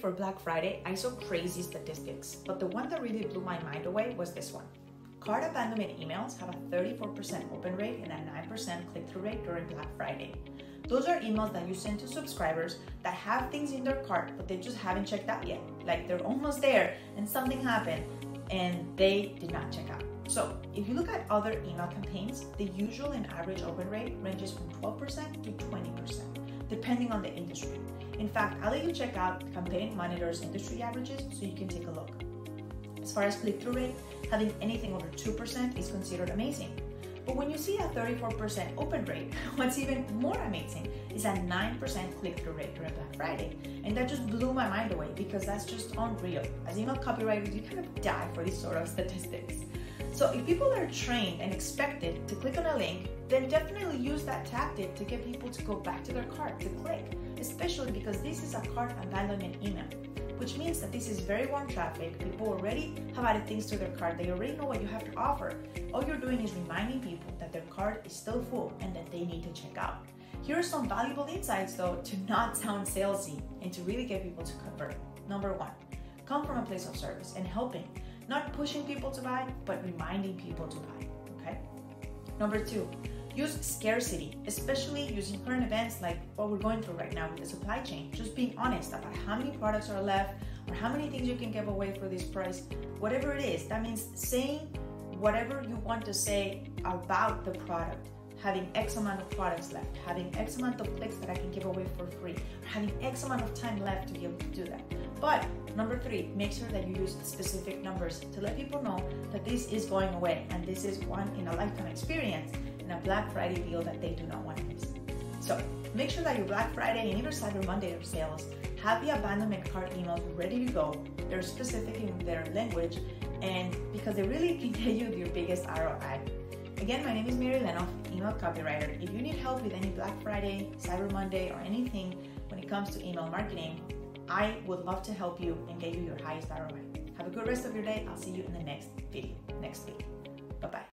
for Black Friday, I saw crazy statistics, but the one that really blew my mind away was this one. Cart abandonment emails have a 34% open rate and a 9% click-through rate during Black Friday. Those are emails that you send to subscribers that have things in their cart, but they just haven't checked out yet. Like they're almost there and something happened and they did not check out. So if you look at other email campaigns, the usual and average open rate ranges from 12% to 20%, depending on the industry. In fact, I'll let you check out Campaign Monitor's industry averages so you can take a look. As far as click-through rate, having anything over 2% is considered amazing. But when you see a 34% open rate, what's even more amazing is a 9% click-through rate during Black Friday. And that just blew my mind away because that's just unreal. As email copywriters, you kind of die for these sort of statistics. So if people are trained and expected to click on a link, then definitely use that tactic to get people to go back to their cart to click, especially because this is a cart abandonment email, which means that this is very warm traffic. People already have added things to their cart. They already know what you have to offer. All you're doing is reminding people that their cart is still full and that they need to check out. Here are some valuable insights though to not sound salesy and to really get people to convert. Number one, come from a place of service and helping, not pushing people to buy, but reminding people to buy, okay? Number two, use scarcity, especially using current events like what we're going through right now with the supply chain. Just being honest about how many products are left or how many things you can give away for this price. Whatever it is, that means saying whatever you want to say about the product. Having X amount of products left, having X amount of clicks that I can give away for free, or having X amount of time left to be able to do that. But number three, make sure that you use specific numbers to let people know that this is going away and this is one in a lifetime experience and a Black Friday deal that they do not want to miss. So make sure that your Black Friday and even Cyber Monday sales have the abandonment cart emails ready to go. They're specific in their language and because they really can get you your biggest ROI. Again, my name is Mary Lenoff, email copywriter. If you need help with any Black Friday, Cyber Monday, or anything when it comes to email marketing, I would love to help you and get you your highest ROI. Have a good rest of your day. I'll see you in the next video next week. Bye-bye.